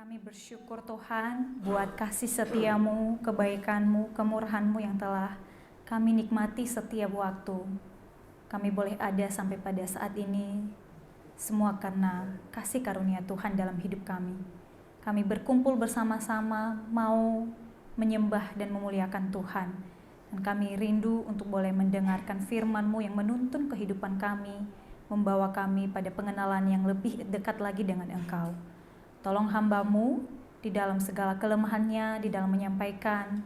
Kami bersyukur Tuhan buat kasih setiamu, kebaikanmu, kemurahanmu yang telah kami nikmati setiap waktu. Kami boleh ada sampai pada saat ini, semua karena kasih karunia Tuhan dalam hidup kami. Kami berkumpul bersama-sama mau menyembah dan memuliakan Tuhan. Dan kami rindu untuk boleh mendengarkan firman-Mu yang menuntun kehidupan kami, membawa kami pada pengenalan yang lebih dekat lagi dengan Engkau. Tolong hamba-Mu di dalam segala kelemahannya, di dalam menyampaikan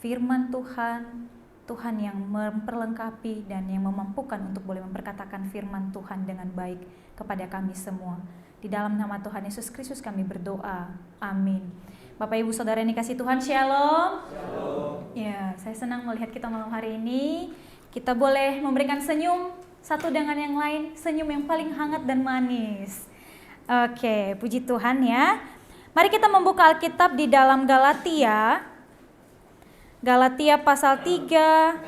firman Tuhan, Tuhan yang memperlengkapi dan yang memampukan untuk boleh memperkatakan firman Tuhan dengan baik kepada kami semua. Di dalam nama Tuhan Yesus Kristus kami berdoa. Amin. Bapak Ibu Saudara yang dikasihi Tuhan, Shalom. Shalom. Ya, saya senang melihat kita malam hari ini. Kita boleh memberikan senyum satu dengan yang lain, senyum yang paling hangat dan manis. Oke, puji Tuhan ya. Mari kita membuka Alkitab di dalam Galatia. Galatia pasal 3.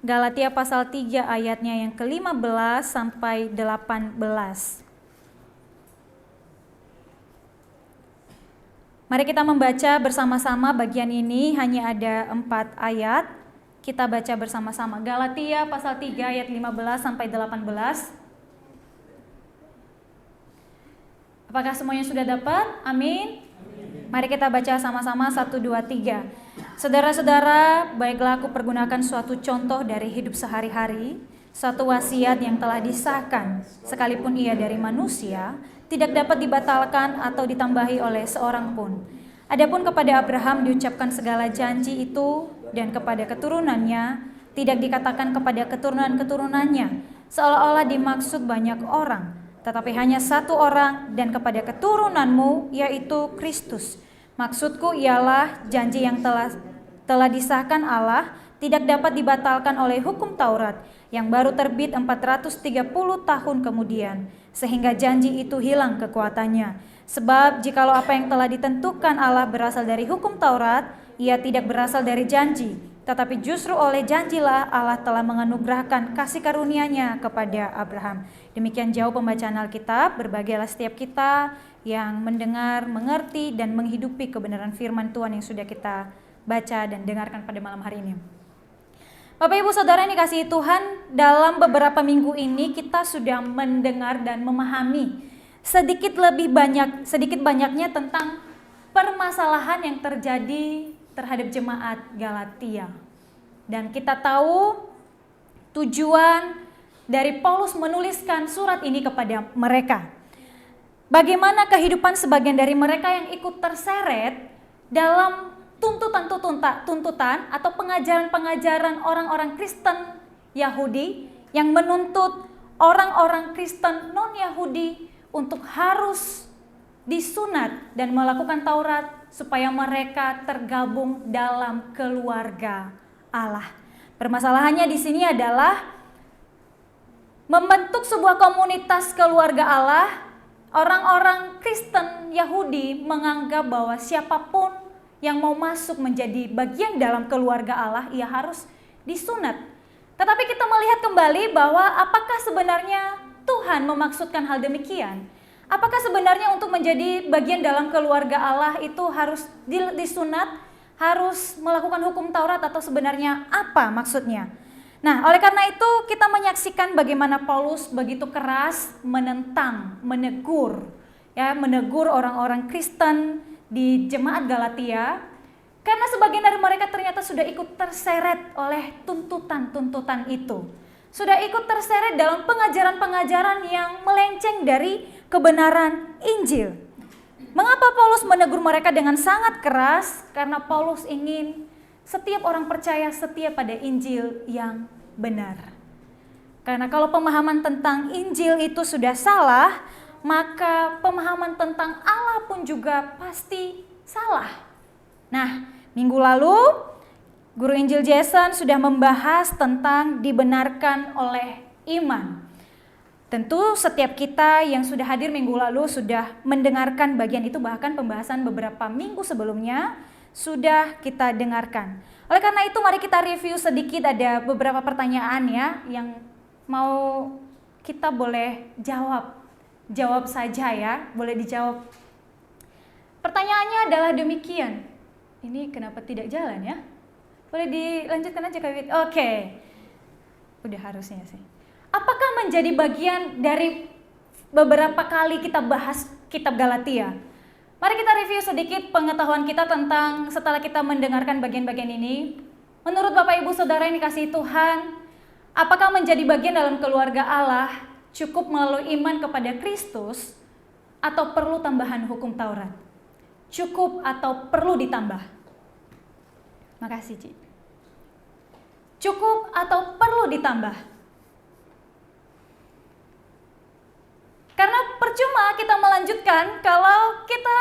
Galatia pasal 3 ayatnya yang ke-15 sampai 18. Mari kita membaca bersama-sama bagian ini, hanya ada 4 ayat. Kita baca bersama-sama. Galatia pasal 3 ayat 15 sampai 18. Apakah semuanya sudah dapat? Amin. Mari kita baca sama-sama 1, 2, 3. Saudara-saudara, baiklah aku pergunakan suatu contoh dari hidup sehari-hari, suatu wasiat yang telah disahkan, sekalipun ia dari manusia, tidak dapat dibatalkan atau ditambahi oleh seorang pun. Adapun kepada Abraham diucapkan segala janji itu, dan kepada keturunannya, tidak dikatakan kepada keturunan-keturunannya, seolah-olah dimaksud banyak orang, tetapi hanya satu orang, dan kepada keturunanmu, yaitu Kristus. Maksudku ialah janji yang telah disahkan Allah tidak dapat dibatalkan oleh hukum Taurat yang baru terbit 430 tahun kemudian, sehingga janji itu hilang kekuatannya. Sebab jikalau apa yang telah ditentukan Allah berasal dari hukum Taurat, ia tidak berasal dari janji, tetapi justru oleh janjilah Allah telah menganugerahkan kasih karunia-Nya kepada Abraham. Demikian jauh pembacaan Alkitab. Berbahagialah setiap kita yang mendengar, mengerti, dan menghidupi kebenaran firman Tuhan yang sudah kita baca dan dengarkan pada malam hari ini. Bapak Ibu Saudara yang dikasihi Tuhan, dalam beberapa minggu ini kita sudah mendengar dan memahami sedikit banyaknya tentang permasalahan yang terjadi terhadap jemaat Galatia. Dan kita tahu tujuan dari Paulus menuliskan surat ini kepada mereka. Bagaimana kehidupan sebagian dari mereka yang ikut terseret dalam tuntutan atau pengajaran-pengajaran orang-orang Kristen Yahudi yang menuntut orang-orang Kristen non-Yahudi untuk harus disunat dan melakukan Taurat supaya mereka tergabung dalam keluarga Allah. Permasalahannya di sini adalah membentuk sebuah komunitas keluarga Allah. Orang-orang Kristen Yahudi menganggap bahwa siapapun yang mau masuk menjadi bagian dalam keluarga Allah, ia harus disunat. Tetapi kita melihat kembali bahwa apakah sebenarnya Tuhan memaksudkan hal demikian? Apakah sebenarnya untuk menjadi bagian dalam keluarga Allah itu harus disunat, harus melakukan hukum Taurat, atau sebenarnya apa maksudnya? Nah, oleh karena itu kita menyaksikan bagaimana Paulus begitu keras menentang, menegur orang-orang Kristen di jemaat Galatia, karena sebagian dari mereka ternyata sudah ikut terseret oleh tuntutan-tuntutan itu. Sudah ikut terseret dalam pengajaran-pengajaran yang melenceng dari kebenaran Injil. Mengapa Paulus menegur mereka dengan sangat keras? Karena Paulus ingin setiap orang percaya setia pada Injil yang benar. Karena kalau pemahaman tentang Injil itu sudah salah, maka pemahaman tentang Allah pun juga pasti salah. Nah, minggu lalu Guru Injil Jason sudah membahas tentang dibenarkan oleh iman. Tentu setiap kita yang sudah hadir minggu lalu sudah mendengarkan bagian itu, bahkan pembahasan beberapa minggu sebelumnya sudah kita dengarkan. Oleh karena itu mari kita review sedikit, ada beberapa pertanyaan ya yang mau kita boleh jawab jawab saja ya, boleh dijawab. Pertanyaannya adalah demikian. Ini kenapa tidak jalan ya? Boleh dilanjutkan aja Kak Wit. Oke. Udah harusnya sih. Apakah menjadi bagian dari beberapa kali kita bahas kitab Galatia? Mari kita review sedikit pengetahuan kita tentang setelah kita mendengarkan bagian-bagian ini. Menurut Bapak Ibu Saudara yang dikasihi Tuhan, apakah menjadi bagian dalam keluarga Allah cukup melalui iman kepada Kristus atau perlu tambahan hukum Taurat? Cukup atau perlu ditambah? Makasih Ci. Cukup atau perlu ditambah? Karena percuma kita melanjutkan kalau kita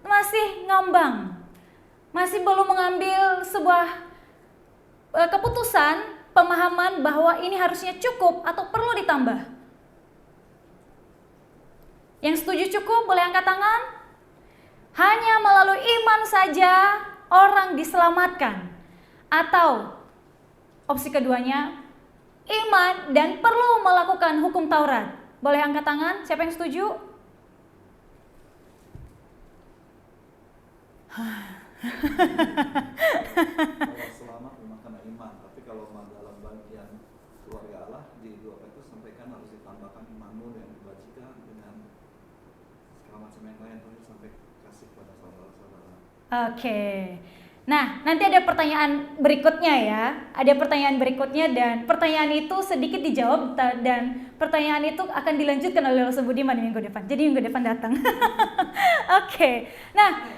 masih ngambang, masih belum mengambil sebuah keputusan, pemahaman bahwa ini harusnya cukup atau perlu ditambah. Yang setuju cukup boleh angkat tangan. Hanya melalui iman saja orang diselamatkan. Atau opsi keduanya, iman dan perlu melakukan hukum Taurat. Boleh angkat tangan, siapa yang setuju? Kalau selamat memang karena iman, tapi kalau dalam bagian keluarga Allah di 2 Petrus sampaikan harus ditambahkan imanmu yang dibajikan dengan segala macam yang lain, terus sampai kasih pada saudara-saudara. Oke. Nah, nanti ada pertanyaan berikutnya ya. Ada pertanyaan berikutnya dan pertanyaan itu sedikit dijawab dan pertanyaan itu akan dilanjutkan oleh Rasul Budiman di minggu depan. Jadi minggu depan datang. Oke. Nah,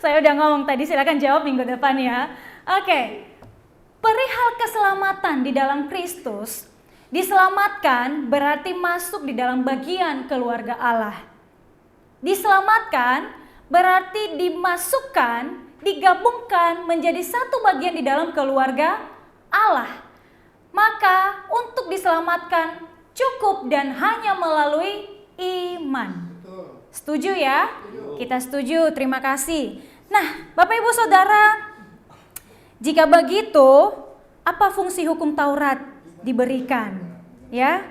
saya udah ngomong tadi, silakan jawab minggu depan ya. Oke. Perihal keselamatan di dalam Kristus, diselamatkan berarti masuk di dalam bagian keluarga Allah. Diselamatkan berarti dimasukkan, digabungkan menjadi satu bagian di dalam keluarga Allah. Maka untuk diselamatkan cukup dan hanya melalui iman. Setuju ya? Kita setuju, terima kasih. Nah, Bapak Ibu Saudara, jika begitu, apa fungsi hukum Taurat diberikan? Ya.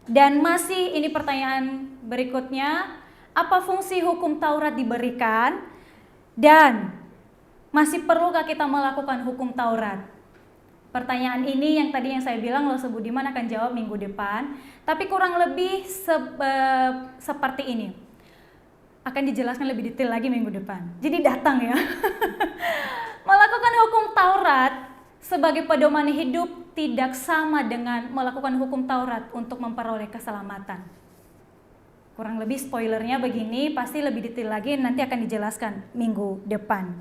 Dan masih ini pertanyaan berikutnya, apa fungsi hukum Taurat diberikan? Dan masih perlukah kita melakukan hukum Taurat? Pertanyaan ini yang tadi yang saya bilang Rasul Budiman akan jawab minggu depan, tapi kurang lebih seperti ini. Akan dijelaskan lebih detail lagi minggu depan. Jadi datang ya. Melakukan hukum Taurat sebagai pedoman hidup tidak sama dengan melakukan hukum Taurat untuk memperoleh keselamatan. Kurang lebih spoilernya begini, pasti lebih detail lagi nanti akan dijelaskan minggu depan.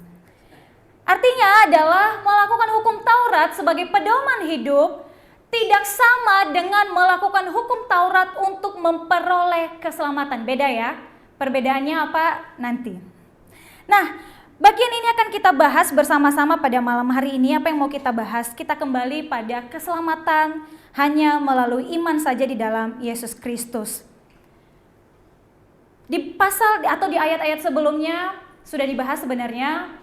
Artinya adalah melakukan hukum Taurat sebagai pedoman hidup tidak sama dengan melakukan hukum Taurat untuk memperoleh keselamatan. Beda ya, perbedaannya apa nanti. Nah, bagian ini akan kita bahas bersama-sama pada malam hari ini. Apa yang mau kita bahas? Kita kembali pada keselamatan hanya melalui iman saja di dalam Yesus Kristus. Di pasal atau di ayat-ayat sebelumnya sudah dibahas sebenarnya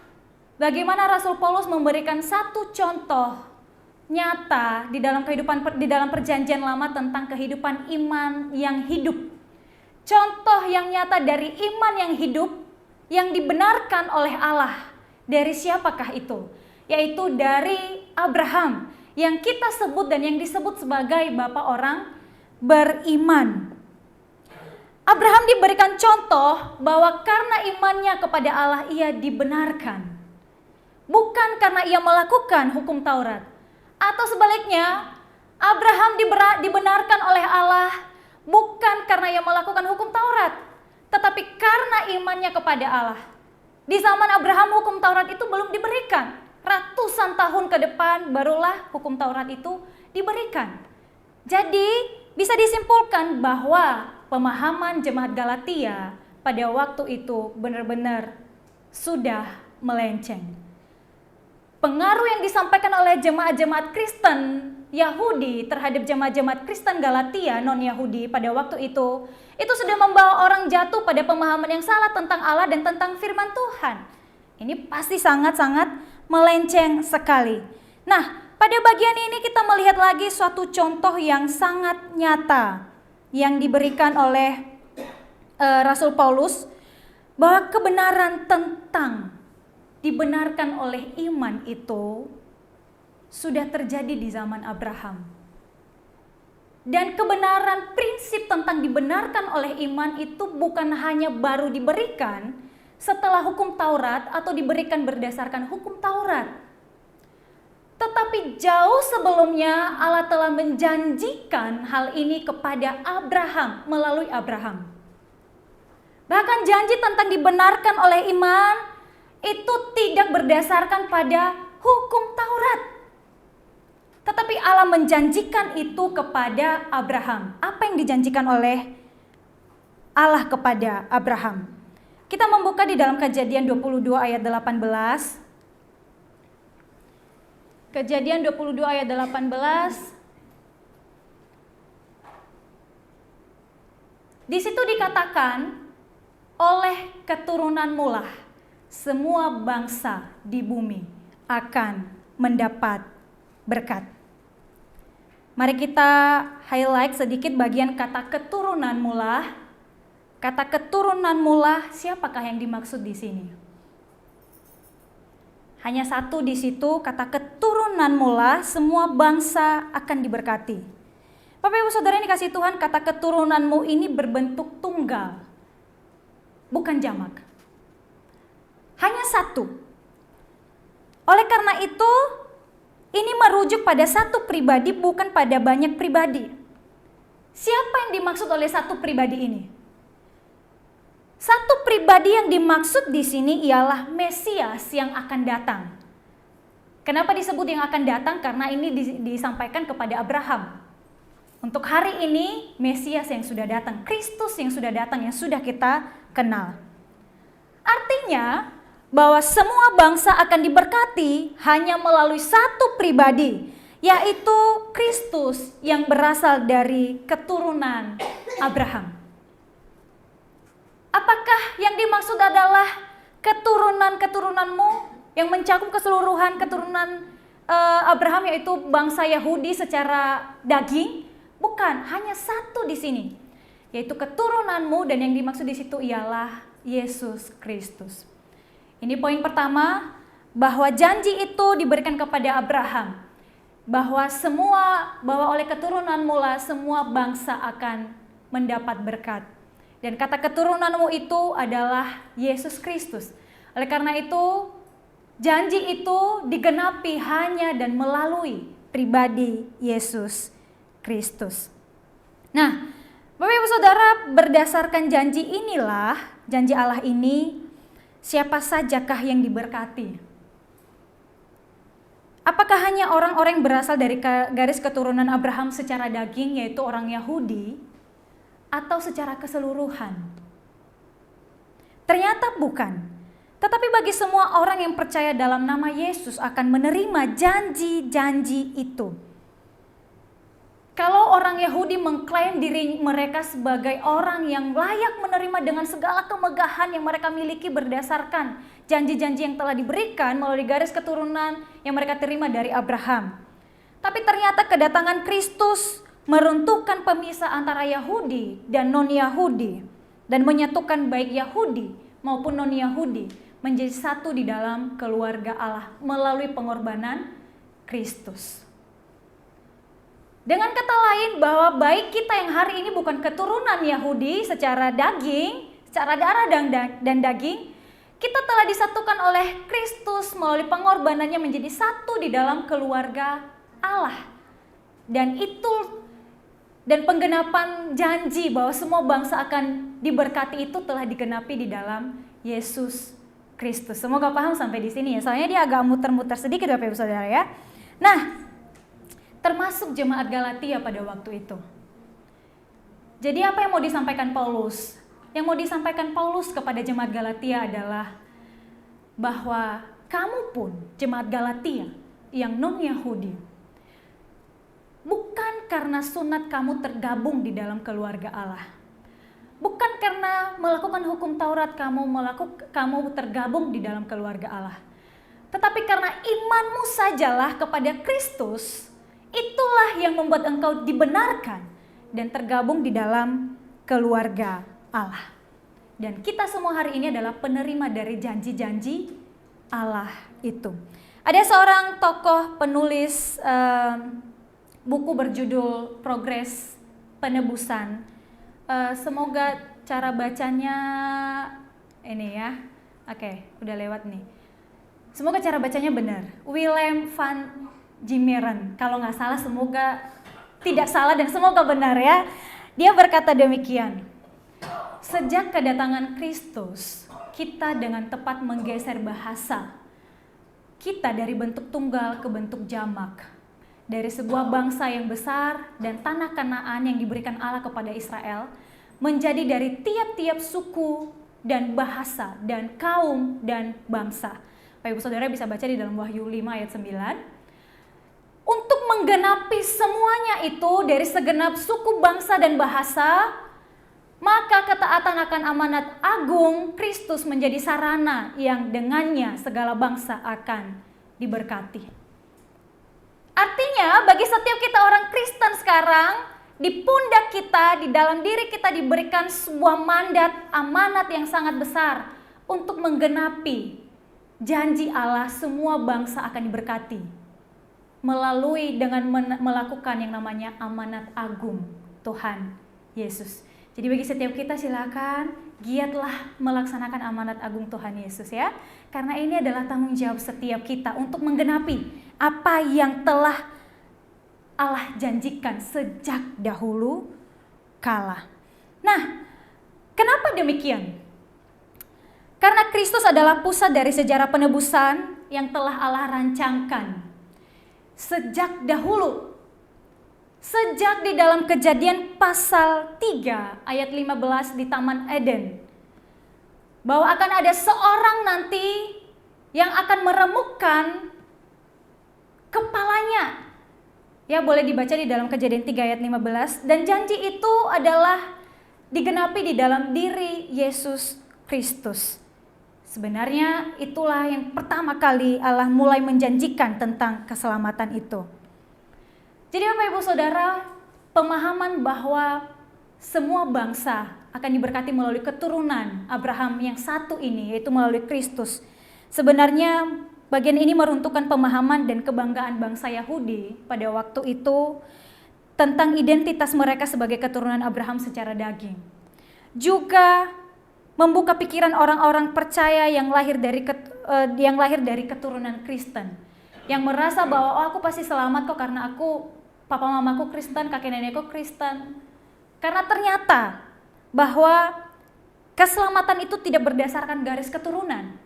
bagaimana Rasul Paulus memberikan satu contoh nyata di dalam perjanjian lama tentang kehidupan iman yang hidup. Contoh yang nyata dari iman yang hidup yang dibenarkan oleh Allah. Dari siapakah itu? Yaitu dari Abraham yang kita sebut dan yang disebut sebagai bapak orang beriman. Abraham diberikan contoh bahwa karena imannya kepada Allah ia dibenarkan. Bukan karena ia melakukan hukum Taurat. Atau sebaliknya, Abraham dibenarkan oleh Allah bukan karena ia melakukan hukum Taurat, tetapi karena imannya kepada Allah. Di zaman Abraham hukum Taurat itu belum diberikan. Ratusan tahun ke depan barulah hukum Taurat itu diberikan. Jadi bisa disimpulkan bahwa pemahaman jemaat Galatia pada waktu itu benar-benar sudah melenceng. Pengaruh yang disampaikan oleh jemaat-jemaat Kristen Yahudi terhadap jemaat-jemaat Kristen Galatia non-Yahudi pada waktu itu sudah membawa orang jatuh pada pemahaman yang salah tentang Allah dan tentang firman Tuhan. Ini pasti sangat-sangat melenceng sekali. Nah, pada bagian ini kita melihat lagi suatu contoh yang sangat nyata yang diberikan oleh Rasul Paulus, bahwa kebenaran tentang dibenarkan oleh iman itu sudah terjadi di zaman Abraham. Dan kebenaran prinsip tentang dibenarkan oleh iman itu bukan hanya baru diberikan setelah hukum Taurat atau diberikan berdasarkan hukum Taurat. Tetapi jauh sebelumnya Allah telah menjanjikan hal ini kepada Abraham melalui Abraham. Bahkan janji tentang dibenarkan oleh iman itu tidak berdasarkan pada hukum Taurat. Tetapi Allah menjanjikan itu kepada Abraham. Apa yang dijanjikan oleh Allah kepada Abraham? Kita membuka di dalam Kejadian 22 ayat 18. Kejadian 22 ayat 18. Di situ dikatakan, oleh keturunanmu lah semua bangsa di bumi akan mendapat berkat. Mari kita highlight sedikit bagian kata keturunanmu lah. Kata keturunanmu lah, siapakah yang dimaksud di sini? Hanya satu di situ, kata keturunanmu lah semua bangsa akan diberkati. Bapak Ibu Saudara yang dikasihi Tuhan, kata keturunanmu ini berbentuk tunggal, bukan jamak. Hanya satu. Oleh karena itu, ini merujuk pada satu pribadi, bukan pada banyak pribadi. Siapa yang dimaksud oleh satu pribadi ini? Satu pribadi yang dimaksud di sini ialah Mesias yang akan datang. Kenapa disebut yang akan datang? Karena ini disampaikan kepada Abraham. Untuk hari ini, Mesias yang sudah datang, Kristus yang sudah datang, yang sudah kita kenal. Artinya, bahwa semua bangsa akan diberkati hanya melalui satu pribadi, yaitu Kristus yang berasal dari keturunan Abraham. Apakah yang dimaksud adalah keturunan-keturunanmu yang mencakup keseluruhan keturunan Abraham, yaitu bangsa Yahudi secara daging? Bukan, hanya satu di sini, yaitu keturunanmu, dan yang dimaksud di situ ialah Yesus Kristus. Ini poin pertama, bahwa janji itu diberikan kepada Abraham, bahwa oleh keturunanmu lah semua bangsa akan mendapat berkat. Dan kata keturunanmu itu adalah Yesus Kristus. Oleh karena itu, janji itu digenapi hanya dan melalui pribadi Yesus Kristus. Nah, Bapak Ibu Saudara, berdasarkan janji inilah, janji Allah ini, siapa sajakah yang diberkati? Apakah hanya orang-orang yang berasal dari garis keturunan Abraham secara daging, yaitu orang Yahudi, atau secara keseluruhan? Ternyata bukan. Tetapi bagi semua orang yang percaya dalam nama Yesus akan menerima janji-janji itu. Kalau orang Yahudi mengklaim diri mereka sebagai orang yang layak menerima dengan segala kemegahan yang mereka miliki berdasarkan janji-janji yang telah diberikan melalui garis keturunan yang mereka terima dari Abraham. Tapi ternyata kedatangan Kristus meruntuhkan pemisah antara Yahudi dan non-Yahudi dan menyatukan baik Yahudi maupun non-Yahudi menjadi satu di dalam keluarga Allah melalui pengorbanan Kristus. Dengan kata lain, bahwa baik kita yang hari ini bukan keturunan Yahudi secara daging, secara darah dan daging, kita telah disatukan oleh Kristus melalui pengorbanannya menjadi satu di dalam keluarga Allah. Dan penggenapan janji bahwa semua bangsa akan diberkati itu telah digenapi di dalam Yesus Kristus. Semoga paham sampai di sini ya. Soalnya dia agak muter-muter sedikit Bapak Ibu Saudara ya. Nah, termasuk jemaat Galatia pada waktu itu. Jadi apa yang mau disampaikan Paulus? Yang mau disampaikan Paulus kepada jemaat Galatia adalah bahwa kamu pun jemaat Galatia yang non-Yahudi, bukan karena sunat kamu tergabung di dalam keluarga Allah. Bukan karena melakukan hukum Taurat kamu tergabung di dalam keluarga Allah. Tetapi karena imanmu sajalah kepada Kristus, itulah yang membuat engkau dibenarkan dan tergabung di dalam keluarga Allah. Dan kita semua hari ini adalah penerima dari janji-janji Allah itu. Ada seorang tokoh penulis buku berjudul Progres Penebusan. Semoga cara bacanya ini ya. Oke, udah lewat nih. Semoga cara bacanya benar. Willem van Jimeren. Kalau nggak salah, semoga tidak salah dan semoga benar ya. Dia berkata demikian. Sejak kedatangan Kristus, kita dengan tepat menggeser bahasa. Kita dari bentuk tunggal ke bentuk jamak. Dari sebuah bangsa yang besar dan tanah Kanaan yang diberikan Allah kepada Israel, menjadi dari tiap-tiap suku dan bahasa dan kaum dan bangsa. Bapak Ibu Saudara bisa baca di dalam Wahyu 5 ayat 9. Untuk menggenapi semuanya itu dari segenap suku, bangsa dan bahasa, maka ketaatan akan amanat agung Kristus menjadi sarana yang dengannya segala bangsa akan diberkati. Artinya bagi setiap kita orang Kristen sekarang, di pundak kita, di dalam diri kita diberikan sebuah mandat, amanat yang sangat besar untuk menggenapi janji Allah, semua bangsa akan diberkati melalui dengan melakukan yang namanya amanat agung Tuhan Yesus. Jadi bagi setiap kita silakan giatlah melaksanakan amanat agung Tuhan Yesus ya. Karena ini adalah tanggung jawab setiap kita untuk menggenapi apa yang telah Allah janjikan sejak dahulu kala. Nah, kenapa demikian? Karena Kristus adalah pusat dari sejarah penebusan yang telah Allah rancangkan sejak dahulu. Sejak di dalam Kejadian pasal 3 ayat 15 di Taman Eden, bahwa akan ada seorang nanti yang akan meremukkan kepalanya. Ya, boleh dibaca di dalam Kejadian 3 ayat 15. Dan janji itu adalah digenapi di dalam diri Yesus Kristus. Sebenarnya itulah yang pertama kali Allah mulai menjanjikan tentang keselamatan itu. Jadi Bapak Ibu Saudara, pemahaman bahwa semua bangsa akan diberkati melalui keturunan Abraham yang satu ini, yaitu melalui Kristus. Sebenarnya bagian ini meruntuhkan pemahaman dan kebanggaan bangsa Yahudi pada waktu itu tentang identitas mereka sebagai keturunan Abraham secara daging. Juga membuka pikiran orang-orang percaya yang lahir dari keturunan Kristen, yang merasa bahwa aku pasti selamat kok karena papa mamaku Kristen, kakek nenekku Kristen. Karena ternyata bahwa keselamatan itu tidak berdasarkan garis keturunan,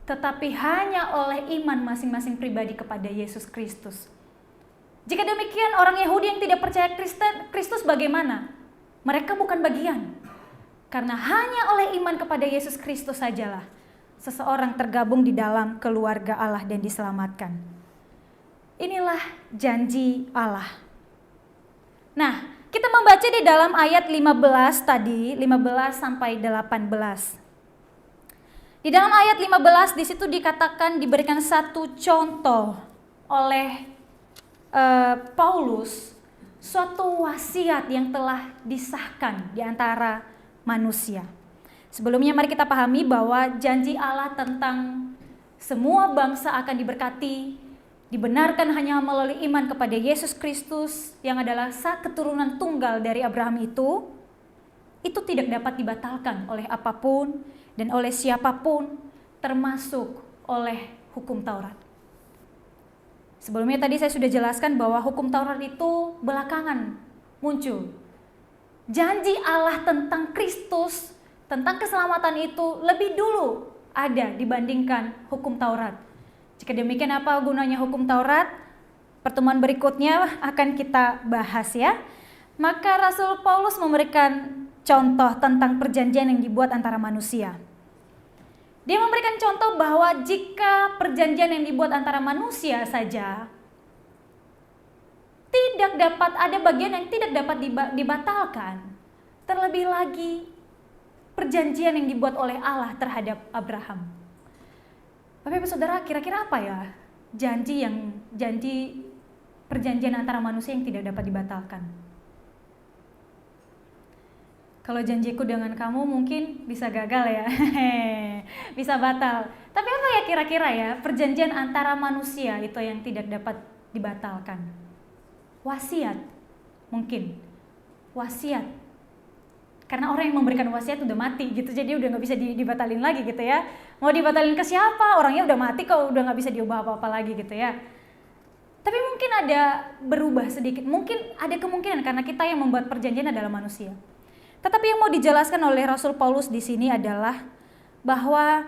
tetapi hanya oleh iman masing-masing pribadi kepada Yesus Kristus. Jika demikian, orang Yahudi yang tidak percaya Kristus bagaimana? Mereka bukan bagian. Karena hanya oleh iman kepada Yesus Kristus sajalah seseorang tergabung di dalam keluarga Allah dan diselamatkan. Inilah janji Allah. Nah, kita membaca di dalam ayat 15 tadi, 15 sampai 18. Di dalam ayat 15 di situ dikatakan diberikan satu contoh oleh Paulus, suatu wasiat yang telah disahkan di antara manusia. Sebelumnya mari kita pahami bahwa janji Allah tentang semua bangsa akan diberkati, dibenarkan hanya melalui iman kepada Yesus Kristus yang adalah keturunan tunggal dari Abraham itu tidak dapat dibatalkan oleh apapun dan oleh siapapun, termasuk oleh hukum Taurat. Sebelumnya tadi saya sudah jelaskan bahwa hukum Taurat itu belakangan muncul. Janji Allah tentang Kristus, tentang keselamatan itu lebih dulu ada dibandingkan hukum Taurat. Jika demikian, apa gunanya hukum Taurat? Pertemuan berikutnya akan kita bahas ya. Maka Rasul Paulus memberikan contoh tentang perjanjian yang dibuat antara manusia. Dia memberikan contoh bahwa jika perjanjian yang dibuat antara manusia saja ada bagian yang tidak dapat dibatalkan, terlebih lagi perjanjian yang dibuat oleh Allah terhadap Abraham. Bapak Ibu Saudara, kira-kira apa ya janji perjanjian antara manusia yang tidak dapat dibatalkan? Kalau janjiku dengan kamu mungkin bisa gagal ya, bisa batal. Tapi apa ya kira-kira ya perjanjian antara manusia itu yang tidak dapat dibatalkan? Wasiat, mungkin. Wasiat. Karena orang yang memberikan wasiat udah mati gitu, jadi udah nggak bisa dibatalin lagi gitu ya. Mau dibatalin ke siapa? Orangnya udah mati kok, udah nggak bisa diubah apa-apa lagi gitu ya. Tapi mungkin ada berubah sedikit, mungkin ada kemungkinan karena kita yang membuat perjanjian adalah manusia. Tetapi yang mau dijelaskan oleh Rasul Paulus di sini adalah bahwa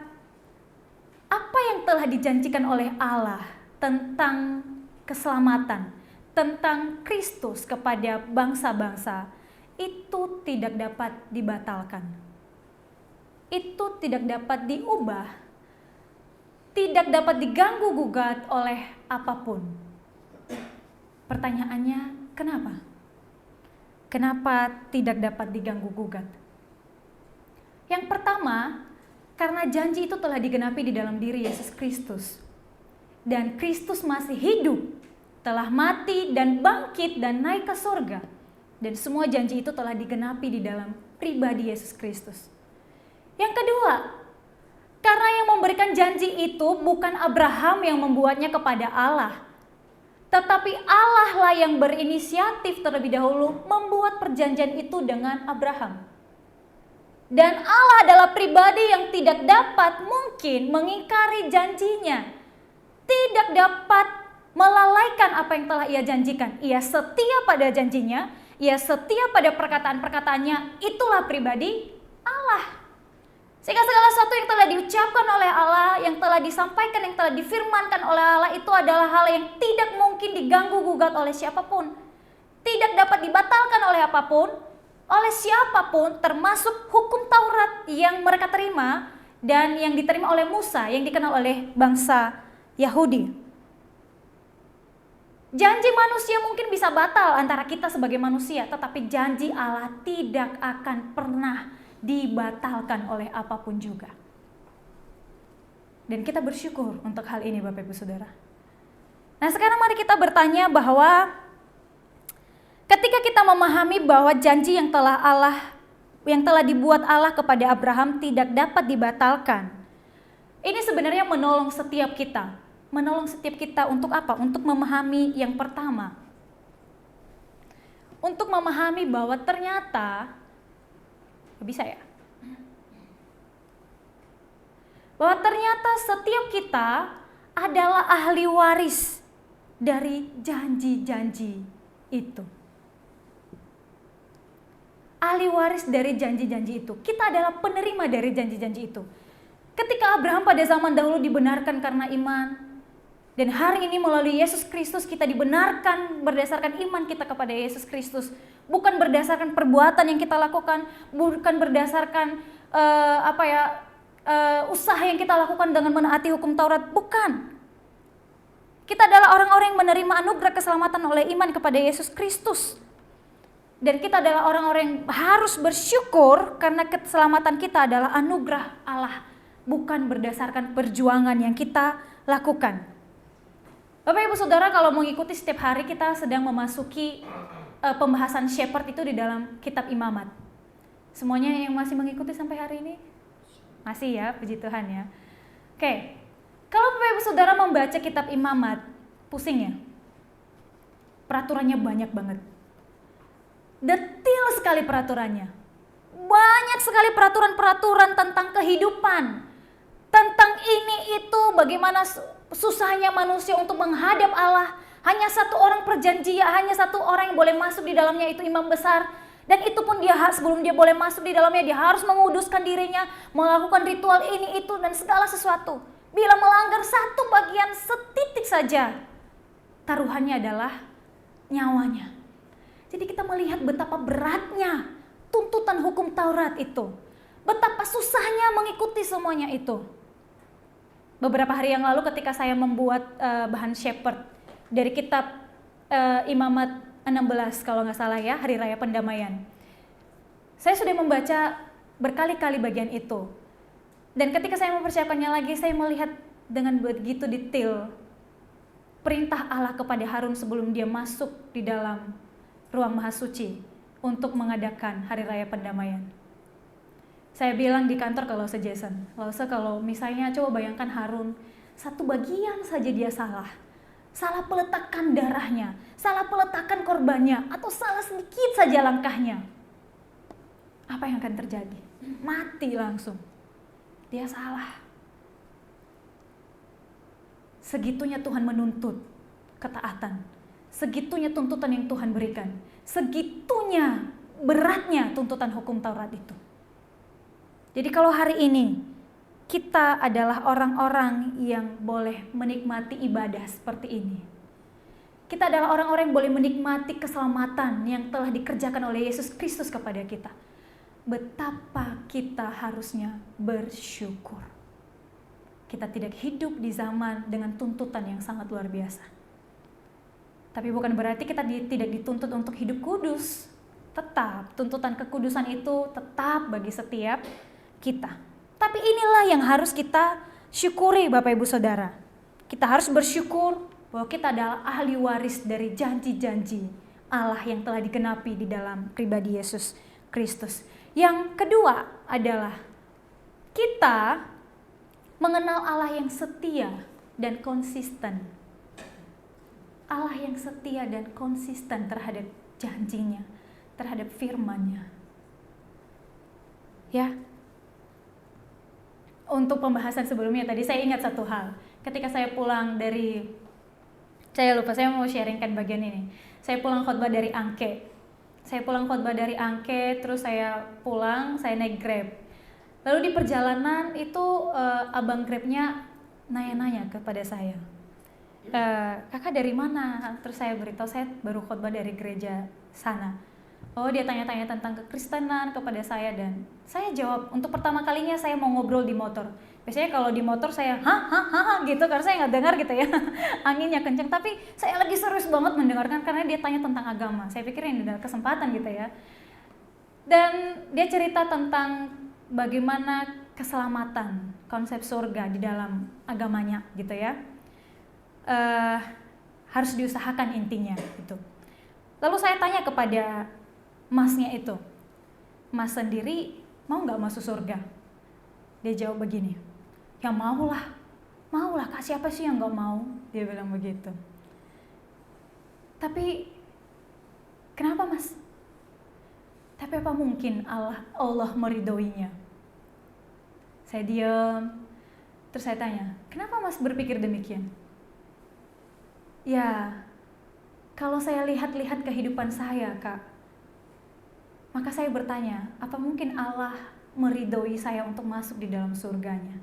apa yang telah dijanjikan oleh Allah tentang keselamatan, tentang Kristus kepada bangsa-bangsa, itu tidak dapat dibatalkan. Itu tidak dapat diubah, tidak dapat diganggu-gugat oleh apapun. Pertanyaannya, kenapa? Kenapa tidak dapat diganggu-gugat? Yang pertama, karena janji itu telah digenapi di dalam diri Yesus Kristus. Dan Kristus masih hidup, telah mati dan bangkit dan naik ke surga. Dan semua janji itu telah digenapi di dalam pribadi Yesus Kristus. Yang kedua, karena yang memberikan janji itu bukan Abraham yang membuatnya kepada Allah, tetapi Allah lah yang berinisiatif terlebih dahulu membuat perjanjian itu dengan Abraham. Dan Allah adalah pribadi yang tidak dapat mungkin mengingkari janjinya, tidak dapat melalaikan apa yang telah ia janjikan. Ia setia pada janjinya, ia setia pada perkataan-perkataannya, itulah pribadi Allah. Sehingga segala sesuatu yang telah diucapkan oleh Allah, yang telah disampaikan, yang telah difirmankan oleh Allah itu adalah hal yang tidak mungkin diganggu-gugat oleh siapapun. Tidak dapat dibatalkan oleh apapun, oleh siapapun, termasuk hukum Taurat yang mereka terima dan yang diterima oleh Musa, yang dikenal oleh bangsa Yahudi. Janji manusia mungkin bisa batal antara kita sebagai manusia, tetapi janji Allah tidak akan pernah dibatalkan oleh apapun juga. Dan kita bersyukur untuk hal ini Bapak Ibu Saudara. Nah sekarang mari kita bertanya bahwa ketika kita memahami bahwa janji yang telah dibuat Allah kepada Abraham tidak dapat dibatalkan, ini sebenarnya menolong setiap kita. Menolong setiap kita untuk apa? Untuk memahami yang pertama. Untuk memahami bahwa ternyata bisa ya? Bahwa ternyata setiap kita adalah ahli waris dari janji-janji itu. Ahli waris dari janji-janji itu. Kita adalah penerima dari janji-janji itu. Ketika Abraham pada zaman dahulu dibenarkan karena iman, dan hari ini melalui Yesus Kristus kita dibenarkan berdasarkan iman kita kepada Yesus Kristus. Bukan berdasarkan perbuatan yang kita lakukan, bukan berdasarkan usaha yang kita lakukan dengan menaati hukum Taurat, bukan. Kita adalah orang-orang yang menerima anugerah keselamatan oleh iman kepada Yesus Kristus. Dan kita adalah orang-orang yang harus bersyukur karena keselamatan kita adalah anugerah Allah, bukan berdasarkan perjuangan yang kita lakukan. Bapak Ibu Saudara, kalau mengikuti setiap hari kita sedang memasuki pembahasan shepherd itu di dalam kitab Imamat. Semuanya yang masih mengikuti sampai hari ini? Masih ya, puji Tuhan ya. Oke, kalau Bapak Ibu Saudara membaca kitab Imamat, pusing ya? Peraturannya banyak banget. Detail sekali peraturannya. Banyak sekali peraturan-peraturan tentang kehidupan. Tentang ini itu, bagaimana susahnya manusia untuk menghadap Allah. Hanya satu orang perjanjian, hanya satu orang yang boleh masuk di dalamnya, itu imam besar. Dan itu pun dia sebelum dia boleh masuk di dalamnya, dia harus menguduskan dirinya, melakukan ritual ini itu dan segala sesuatu. Bila melanggar satu bagian setitik saja, taruhannya adalah nyawanya. Jadi kita melihat betapa beratnya tuntutan hukum Taurat itu. Betapa susahnya mengikuti semuanya itu. Beberapa hari yang lalu ketika saya membuat bahan shepherd dari kitab Imamat 16 kalau nggak salah ya, Hari Raya Pendamaian. Saya sudah membaca berkali-kali bagian itu. Dan ketika saya mempersiapkannya lagi, saya melihat dengan begitu detail perintah Allah kepada Harun sebelum dia masuk di dalam ruang Maha Suci untuk mengadakan Hari Raya Pendamaian. Saya bilang di kantor kalau Jason, kalau misalnya coba bayangkan Harun, satu bagian saja dia salah peletakan darahnya, salah peletakan korbannya, atau salah sedikit saja langkahnya, apa yang akan terjadi? Mati langsung. Dia salah. Segitunya Tuhan menuntut ketaatan, segitunya tuntutan yang Tuhan berikan, segitunya beratnya tuntutan hukum Taurat itu. Jadi kalau hari ini kita adalah orang-orang yang boleh menikmati ibadah seperti ini. Kita adalah orang-orang yang boleh menikmati keselamatan yang telah dikerjakan oleh Yesus Kristus kepada kita. Betapa kita harusnya bersyukur. Kita tidak hidup di zaman dengan tuntutan yang sangat luar biasa. Tapi bukan berarti kita tidak dituntut untuk hidup kudus. Tetap, tuntutan kekudusan itu tetap bagi setiap kita. Tapi inilah yang harus kita syukuri Bapak Ibu Saudara. Kita harus bersyukur bahwa kita adalah ahli waris dari janji-janji Allah yang telah digenapi di dalam pribadi Yesus Kristus. Yang kedua adalah kita mengenal Allah yang setia dan konsisten. Allah yang setia dan konsisten terhadap janjinya, terhadap firman-Nya. Ya. Untuk pembahasan sebelumnya tadi saya ingat satu hal. Ketika saya pulang dari, saya mau sharingkan bagian ini. Saya pulang khotbah dari Angke. Terus saya pulang, saya naik Grab. Lalu di perjalanan itu abang Grabnya nanya-nanya kepada saya. Kakak dari mana? Terus saya beritahu saya baru khotbah dari gereja sana. Oh, dia tanya-tanya tentang kekristenan kepada saya dan saya jawab. Untuk pertama kalinya saya mau ngobrol di motor. Biasanya kalau di motor saya gitu karena saya nggak dengar gitu ya. Anginnya kenceng, tapi saya lagi serius banget mendengarkan karena dia tanya tentang agama. Saya pikir ini adalah kesempatan gitu ya. Dan dia cerita tentang bagaimana keselamatan, konsep surga di dalam agamanya gitu ya. Harus diusahakan intinya gitu. Lalu saya tanya kepada masnya itu, mas sendiri mau gak masuk surga? Dia jawab begini, ya maulah kak, siapa sih yang gak mau? Dia bilang begitu. Tapi kenapa mas? Tapi apa mungkin Allah meridhoinya? Saya diam, terus saya tanya, kenapa mas berpikir demikian? Ya, kalau saya lihat-lihat kehidupan saya kak, maka saya bertanya, apa mungkin Allah meridhoi saya untuk masuk di dalam surganya?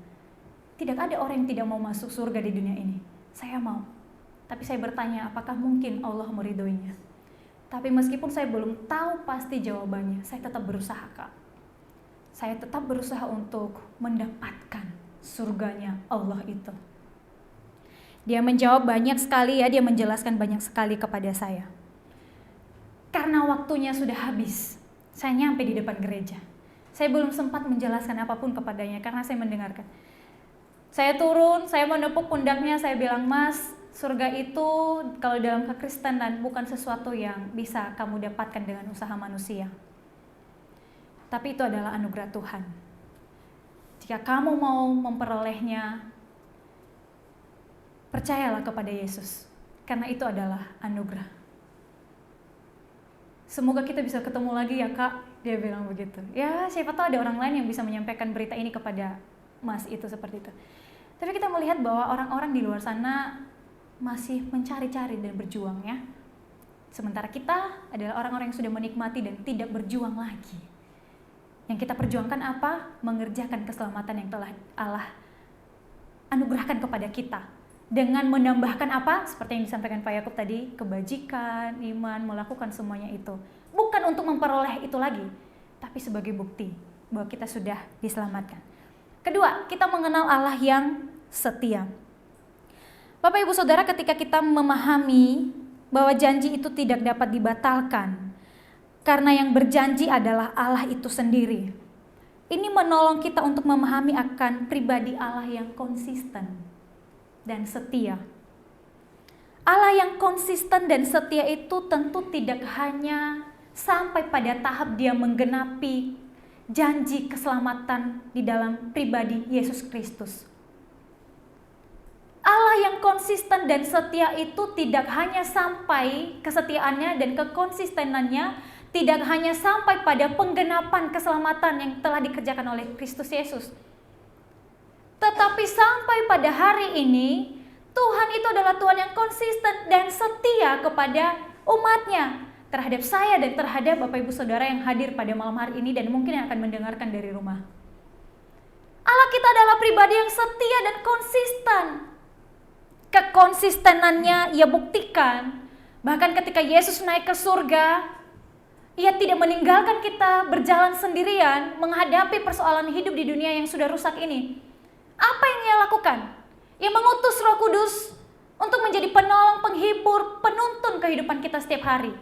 Tidak ada orang yang tidak mau masuk surga di dunia ini. Saya mau. Tapi saya bertanya, apakah mungkin Allah meridhoinya? Tapi meskipun saya belum tahu pasti jawabannya, saya tetap berusaha kak. Saya tetap berusaha untuk mendapatkan surganya Allah itu. Dia menjawab banyak sekali ya, dia menjelaskan banyak sekali kepada saya. Karena waktunya sudah habis. Saya nyampe di depan gereja. Saya belum sempat menjelaskan apapun kepadanya karena saya mendengarkan. Saya turun, saya menepuk pundaknya, saya bilang, mas, surga itu kalau dalam kekristenan bukan sesuatu yang bisa kamu dapatkan dengan usaha manusia. Tapi itu adalah anugerah Tuhan. Jika kamu mau memperolehnya, percayalah kepada Yesus. Karena itu adalah anugerah. Semoga kita bisa ketemu lagi ya kak, dia bilang begitu. Ya siapa tahu ada orang lain yang bisa menyampaikan berita ini kepada mas itu seperti itu. Tapi kita melihat bahwa orang-orang di luar sana masih mencari-cari dan berjuang ya. Sementara kita adalah orang-orang yang sudah menikmati dan tidak berjuang lagi. Yang kita perjuangkan apa? Mengerjakan keselamatan yang telah Allah anugerahkan kepada kita. Dengan menambahkan apa? Seperti yang disampaikan Pak Yakub tadi, kebajikan, iman, melakukan semuanya itu. Bukan untuk memperoleh itu lagi, tapi sebagai bukti bahwa kita sudah diselamatkan. Kedua, kita mengenal Allah yang setia. Bapak Ibu Saudara, ketika kita memahami bahwa janji itu tidak dapat dibatalkan, karena yang berjanji adalah Allah itu sendiri. Ini menolong kita untuk memahami akan pribadi Allah yang konsisten dan setia. Allah yang konsisten dan setia itu tentu tidak hanya sampai pada tahap dia menggenapi janji keselamatan di dalam pribadi Yesus Kristus. Allah yang konsisten dan setia itu tidak hanya sampai kesetiaannya dan kekonsistenannya tidak hanya sampai pada penggenapan keselamatan yang telah dikerjakan oleh Kristus Yesus. Tetapi sampai pada hari ini, Tuhan itu adalah Tuhan yang konsisten dan setia kepada umatnya, terhadap saya dan terhadap Bapak Ibu Saudara yang hadir pada malam hari ini dan mungkin yang akan mendengarkan dari rumah. Allah kita adalah pribadi yang setia dan konsisten. Kekonsistenannya ia buktikan, bahkan ketika Yesus naik ke surga, ia tidak meninggalkan kita berjalan sendirian menghadapi persoalan hidup di dunia yang sudah rusak ini. Apa yang ia lakukan? Ia mengutus Roh Kudus untuk menjadi penolong, penghibur, penuntun kehidupan kita setiap hari.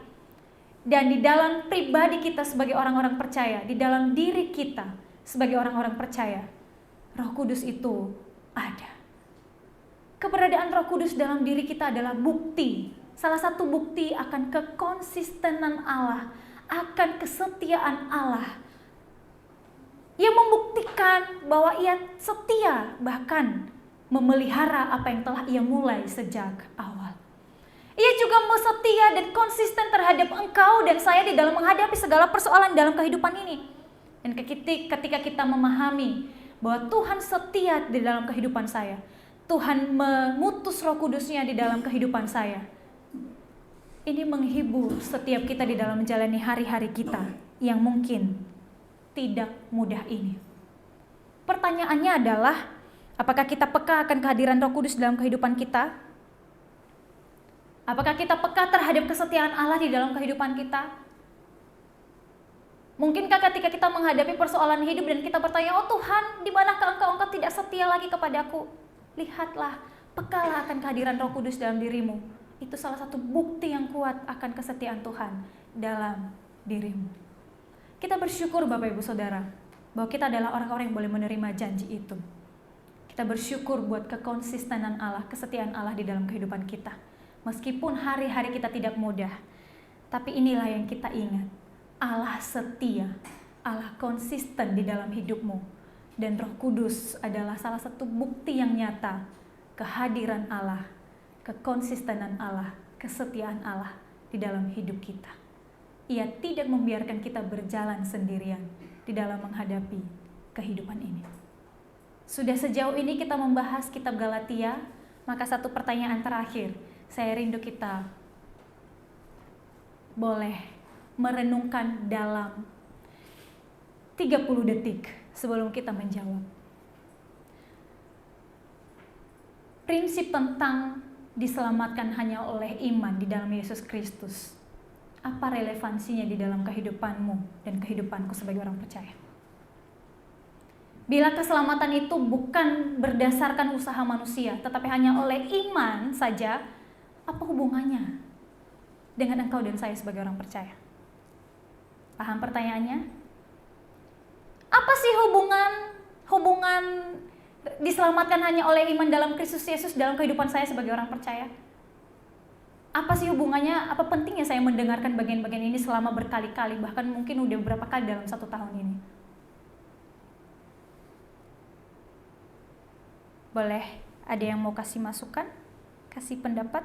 Dan di dalam pribadi kita sebagai orang-orang percaya, di dalam diri kita sebagai orang-orang percaya, Roh Kudus itu ada. Keberadaan Roh Kudus dalam diri kita adalah bukti, salah satu bukti akan kekonsistenan Allah, akan kesetiaan Allah. Ia membuktikan bahwa ia setia, bahkan memelihara apa yang telah ia mulai sejak awal. Ia juga setia dan konsisten terhadap engkau dan saya di dalam menghadapi segala persoalan dalam kehidupan ini. Dan ketika kita memahami bahwa Tuhan setia di dalam kehidupan saya, Tuhan mengutus Roh Kudus-Nya di dalam kehidupan saya, ini menghibur setiap kita di dalam menjalani hari-hari kita yang mungkin tidak mudah ini. Pertanyaannya adalah, apakah kita peka akan kehadiran Roh Kudus dalam kehidupan kita? Apakah kita peka terhadap kesetiaan Allah di dalam kehidupan kita? Mungkinkah ketika kita menghadapi persoalan hidup dan kita bertanya, oh Tuhan, di manakah Engkau? Engkau tidak setia lagi kepadaku. Lihatlah, pekalah akan kehadiran Roh Kudus dalam dirimu. Itu salah satu bukti yang kuat akan kesetiaan Tuhan dalam dirimu. Kita bersyukur Bapak Ibu Saudara, bahwa kita adalah orang-orang yang boleh menerima janji itu. Kita bersyukur buat kekonsistenan Allah, kesetiaan Allah di dalam kehidupan kita. Meskipun hari-hari kita tidak mudah, tapi inilah yang kita ingat. Allah setia, Allah konsisten di dalam hidupmu. Dan Roh Kudus adalah salah satu bukti yang nyata kehadiran Allah, kekonsistenan Allah, kesetiaan Allah di dalam hidup kita. Ia tidak membiarkan kita berjalan sendirian di dalam menghadapi kehidupan ini. Sudah sejauh ini kita membahas kitab Galatia, maka satu pertanyaan terakhir, saya rindu kita boleh merenungkan dalam 30 detik sebelum kita menjawab. Prinsip tentang diselamatkan hanya oleh iman di dalam Yesus Kristus. Apa relevansinya di dalam kehidupanmu dan kehidupanku sebagai orang percaya? Bila keselamatan itu bukan berdasarkan usaha manusia, tetapi hanya oleh iman saja, apa hubungannya dengan engkau dan saya sebagai orang percaya? Paham pertanyaannya? Apa sih hubungan diselamatkan hanya oleh iman dalam Kristus Yesus dalam kehidupan saya sebagai orang percaya? Apa sih hubungannya? Apa pentingnya saya mendengarkan bagian-bagian ini selama berkali-kali, bahkan mungkin udah beberapa kali dalam 1 tahun ini? Boleh ada yang mau kasih masukan? Kasih pendapat?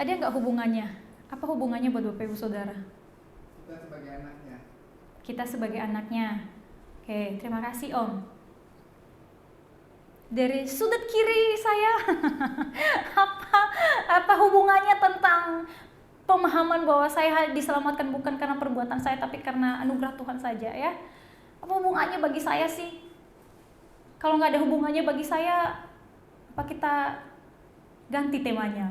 Ada nggak hubungannya? Apa hubungannya buat Bapak Ibu Saudara? Kita sebagai anaknya. Kita sebagai anaknya. Oke, terima kasih Om. Dari sudut kiri saya, apa hubungannya tentang pemahaman bahwa saya diselamatkan bukan karena perbuatan saya, tapi karena anugerah Tuhan saja ya? Apa hubungannya bagi saya sih? Kalau nggak ada hubungannya bagi saya, apa kita ganti temanya?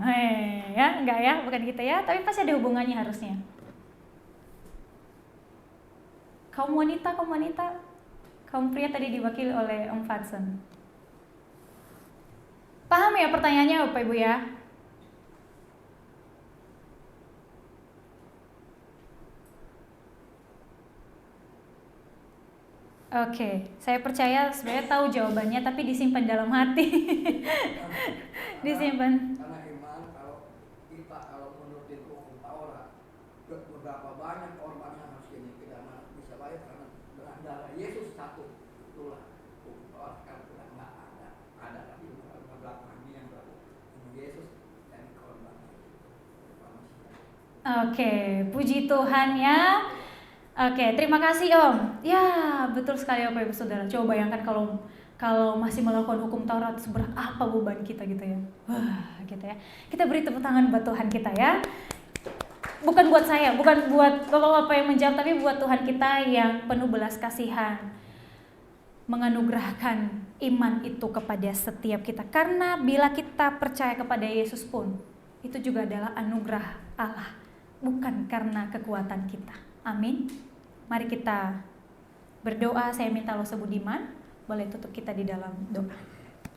Ya, enggak ya, bukan gitu ya, tapi pasti ada hubungannya harusnya. Kaum wanita, kaum pria tadi diwakili oleh Om Fadson. Paham ya pertanyaannya Bapak Ibu ya? Oke, saya percaya sebenarnya tahu jawabannya tapi disimpan dalam hati. Disimpan. Karena iman, kalau menurutin hukum Taurat, beberapa banyak korban yang harus dipidana bisa bayar karena darah Yesus satu. Itulah hukum Taurat kan sudah nggak ada lagi belakang ini yang berlaku. Yesus dan korban. Oke, puji Tuhan ya. Oke, terima kasih Om. Ya, betul sekali Bapak Ibu Saudara. Coba bayangkan kalau masih melakukan hukum Taurat, seberat apa beban kita gitu ya. Wah, gitu ya. Kita beri tepuk tangan buat Tuhan kita ya. Bukan buat saya, bukan buat Bapak-bapak yang menjawab, tapi buat Tuhan kita yang penuh belas kasihan. Menganugerahkan iman itu kepada setiap kita. Karena bila kita percaya kepada Yesus pun, itu juga adalah anugerah Allah. Bukan karena kekuatan kita. Amin. Mari kita berdoa. Saya minta Lo Budiman boleh tutup kita di dalam doa.